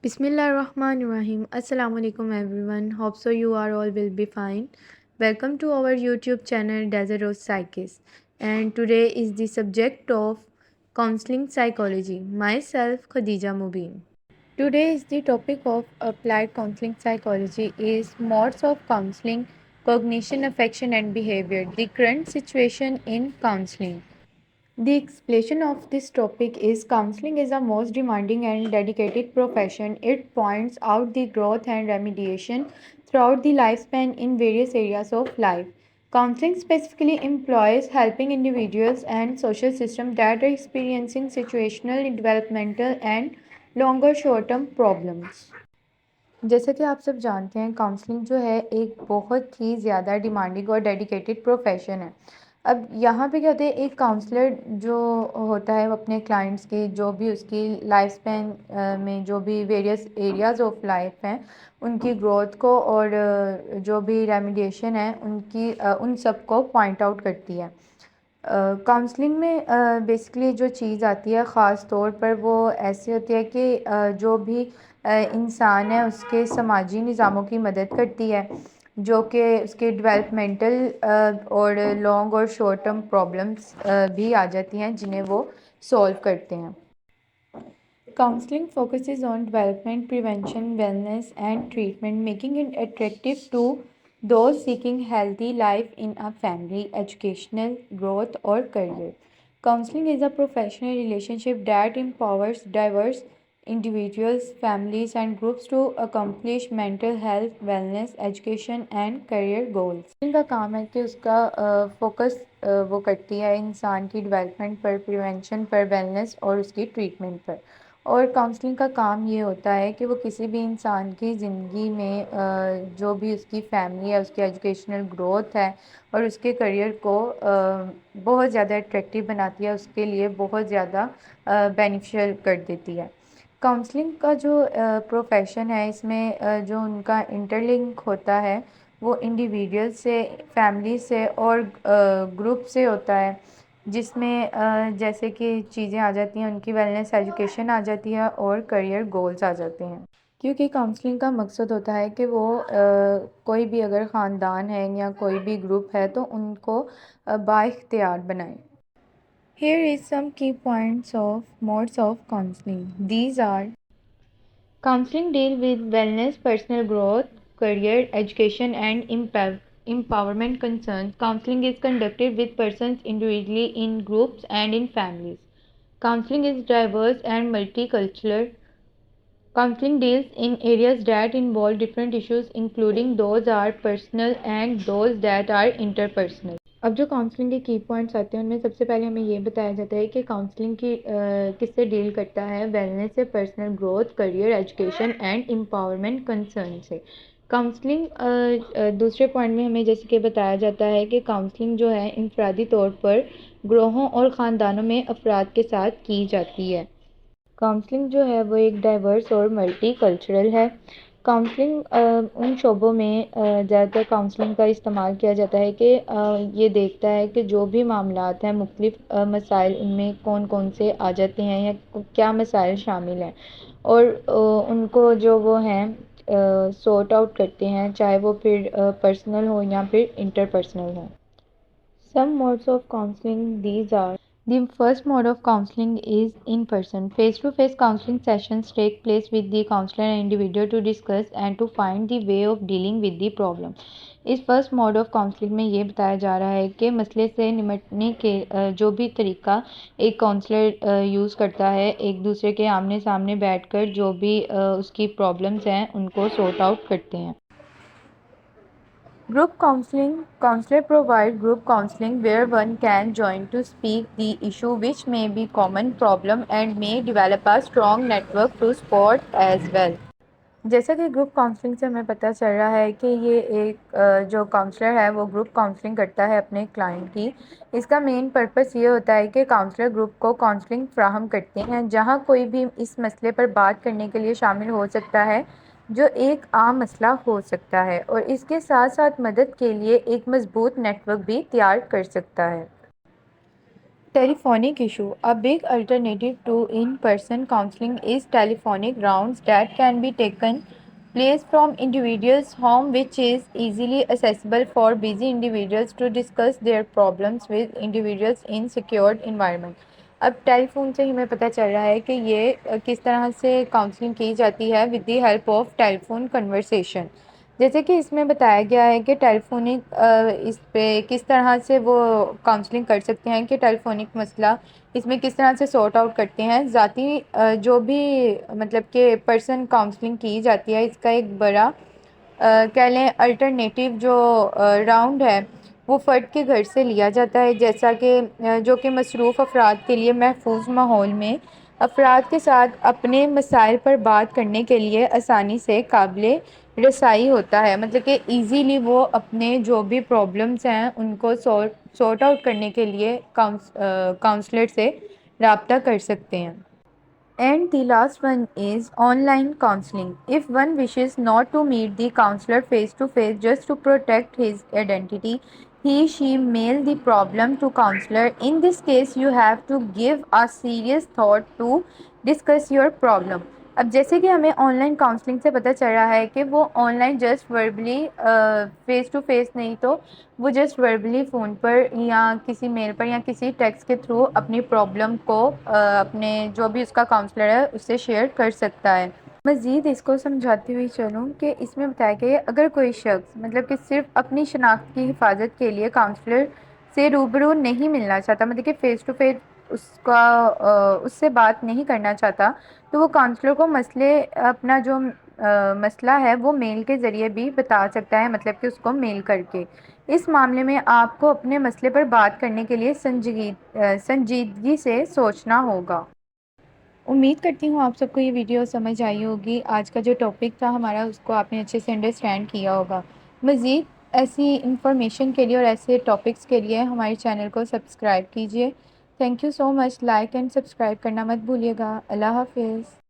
Bismillahirrahmanirrahim. Assalamu alaikum everyone. Hope so you are all will be fine. Welcome to our YouTube channel Desert Rose Psychist. And today is the subject of counseling psychology. Myself Khadija Mubin. Today is the topic of applied counseling psychology is modes of counseling, cognition, affection and behavior. The current situation in counseling. The explanation of this topic is counseling is a most demanding and dedicated profession. It points out the growth and remediation throughout the lifespan in various areas of life. Counseling specifically employs helping individuals and social systems that are experiencing situational, developmental and longer short-term problems. جیسا کہ آپ سب جانتے ہیں counselling جو ہے ایک بہت ہی زیادہ ڈیمانڈنگ اور ڈیڈیکیٹڈ پروفیشن ہے۔ اب یہاں پہ کیا ہوتا ہے ایک کاؤنسلر جو ہوتا ہے وہ اپنے کلائنٹس کی جو بھی اس کی لائف اسپین میں جو بھی ویریس ایریاز آف لائف ہیں ان کی گروتھ کو اور جو بھی ریمیڈیشن ہے ان سب کو پوائنٹ آؤٹ کرتی ہے۔ کاؤنسلنگ میں بیسکلی جو چیز آتی ہے خاص طور پر وہ ایسی ہوتی ہے کہ جو بھی انسان ہے اس کے سماجی نظاموں کی مدد کرتی ہے جو کہ اس کے ڈیولپمنٹل اور لانگ اور شارٹ ٹرم پرابلمس بھی آ جاتی ہیں جنہیں وہ سولو کرتے ہیں۔ Counseling focuses on development, prevention, wellness, and treatment, making it attractive to those seeking healthy life in a family, educational growth, or career. Counseling is a professional relationship that empowers diverse individuals, families, and groups to accomplish mental health, wellness, education, and career goals. ان کا کام ہے کہ اس کا focus وہ کرتی ہے انسان کی development پر، prevention پر، wellness اور اس کی ٹریٹمنٹ پر۔ اور کاؤنسلنگ کا کام یہ ہوتا ہے کہ وہ کسی بھی انسان کی زندگی میں جو بھی اس کی فیملی ہے اس کی ایجوکیشنل گروتھ ہے اور اس کے کریئر کو بہت زیادہ اٹریکٹیو بناتی ہے، اس کے لیے بہت زیادہ بینیفیشیل کر دیتی ہے۔ کاؤنسلنگ کا جو پروفیشن ہے اس میں جو ان کا انٹر لنک ہوتا ہے وہ انڈیویڈیول سے، فیملی سے اور گروپ سے ہوتا ہے، جس میں جیسے کہ چیزیں آ جاتی ہیں ان کی ویلنس، ایجوکیشن آ جاتی ہے اور کریئر گولز آ جاتے ہیں۔ کیونکہ کاؤنسلنگ کا مقصد ہوتا ہے کہ وہ کوئی بھی اگر خاندان ہے یا کوئی بھی گروپ ہے تو ان کو بااختیار بنائیں۔ Here is some key points of modes of counseling. These are counseling deal with wellness, personal growth, career, education and empowerment concerns. Counseling is conducted with persons individually, in groups and in families. Counseling is diverse and multicultural. Counseling deals in areas that involve different issues including those are personal and those that are interpersonal. اب جو counselling کے کی points آتے ہیں ان میں سب سے پہلے ہمیں یہ بتایا جاتا ہے کہ کاؤنسلنگ کی کس سے ڈیل کرتا ہے، ویلنس سے، personal growth, career, education and empowerment concern سے۔ کاؤنسلنگ دوسرے پوائنٹ میں ہمیں جیسے کہ بتایا جاتا ہے کہ کاؤنسلنگ جو ہے انفرادی طور پر گروہوں اور خاندانوں میں افراد کے ساتھ کی جاتی ہے۔ کاؤنسلنگ جو ہے وہ ایک ڈائیورس اور ملٹی کلچرل ہے۔ کاؤنسلنگ ان شعبوں میں زیادہ تر کاؤنسلنگ کا استعمال کیا جاتا ہے کہ یہ دیکھتا ہے کہ جو بھی معاملات ہیں، مختلف مسائل ان میں کون کون سے آ جاتے ہیں یا کیا مسائل شامل ہیں اور ان کو جو وہ ہیں سورٹ آؤٹ کرتے ہیں، چاہے وہ پھر پرسنل ہو یا پھر انٹر پرسنل ہو۔ Some modes of counseling these are the first mode of counseling is in person. Face-to-face counseling sessions take place with the counselor and individual to discuss and to find the way of dealing with the problem. اس first mode of counselling میں یہ بتایا جا رہا ہے کہ مسئلے سے نمٹنے کے جو بھی طریقہ ایک کاؤنسلر یوز کرتا ہے ایک دوسرے کے آمنے سامنے بیٹھ کر جو بھی اس کی پرابلمس ہیں ان کو سورٹ آؤٹ کرتے ہیں۔ Group counseling. Counselor provide group counseling where one can join to speak the issue which may be common problem and may develop a strong network to support as well. جیسا کہ group counselling سے ہمیں پتہ چل رہا ہے کہ یہ ایک جو کاؤنسلر ہے وہ گروپ کاؤنسلنگ کرتا ہے اپنے کلائنٹ کی۔ اس کا مین پرپس یہ ہوتا ہے کہ کاؤنسلر گروپ کو کاؤنسلنگ فراہم کرتے ہیں جہاں کوئی بھی اس مسئلے پر بات کرنے کے لیے شامل ہو سکتا ہے جو ایک عام مسئلہ ہو سکتا ہے اور اس کے ساتھ ساتھ مدد کے لیے ایک مضبوط نیٹ ورک بھی تیار کر سکتا ہے۔ Telephonic issue. A big alternative to in person counseling is telephonic rounds that can be taken place from individuals' home, which is easily accessible for busy individuals to discuss their problems with individuals in secured environment. اب ٹیلی phone سے ہمیں پتہ چل رہا ہے کہ یہ کس طرح سے کاؤنسلنگ کی جاتی ہے with the help of telephone conversation. جیسے کہ اس میں بتایا گیا ہے کہ ٹیلیفونک اس پہ کس طرح سے وہ کاؤنسلنگ کر سکتے ہیں کہ ٹیلیفونک مسئلہ اس میں کس طرح سے سارٹ آؤٹ کرتے ہیں. ذاتی جو بھی مطلب کہ پرسن کاؤنسلنگ کی جاتی ہے اس کا ایک بڑا کہہ لیں الٹرنیٹیو جو راؤنڈ ہے وہ فرد کے گھر سے لیا جاتا ہے، جیسا کہ جو کہ مصروف افراد کے لیے محفوظ ماحول میں افراد کے ساتھ اپنے مسائل پر بات کرنے کے لیے آسانی سے قابل رسائی ہوتا ہے. مطلب کہ ایزیلی وہ اپنے جو بھی پرابلمس ہیں ان کو سارٹ آؤٹ کرنے کے لیے کاؤنسلر سے رابطہ کر سکتے ہیں. And the last one is online counseling. If one wishes not to meet the counselor face to face just to protect his identity, she mail the problem to counselor. In this case, you have to give a serious thought to discuss your problem. اب جیسے کہ ہمیں on line counselling سے پتہ چل رہا ہے کہ وہ online just verbally face to face نہیں تو وہ جسٹ وربلی فون پر یا کسی میل پر یا کسی ٹیکسٹ کے تھرو اپنی پرابلم کو اپنے جو بھی اس کا کاؤنسلر ہے اس سے شیئر کر سکتا ہے. مزید اس کو سمجھاتی ہوئی چلوں کہ اس میں بتایا کہ اگر کوئی شخص مطلب کہ صرف اپنی شناخت کی حفاظت کے لیے کاؤنسلر سے روبرو نہیں ملنا چاہتا، مطلب کہ فیس ٹو فیس اس سے بات نہیں کرنا چاہتا، تو وہ کاؤنسلر کو اپنا جو مسئلہ ہے وہ میل کے ذریعے بھی بتا سکتا ہے، مطلب کہ اس کو میل کر کے. اس معاملے میں آپ کو اپنے مسئلے پر بات کرنے کے لیے سنجیدگی سے سوچنا ہوگا. امید کرتی ہوں آپ سب کو یہ ویڈیو سمجھ آئی ہوگی. آج کا جو ٹاپک تھا ہمارا اس کو آپ نے اچھے سے انڈرسٹینڈ کیا ہوگا. مزید ایسی انفارمیشن کے لیے اور ایسے ٹاپکس کے لیے ہمارے چینل کو سبسکرائب کیجیے. Thank you so much. Like and subscribe کرنا مت بھولیے گا. اللہ حافظ.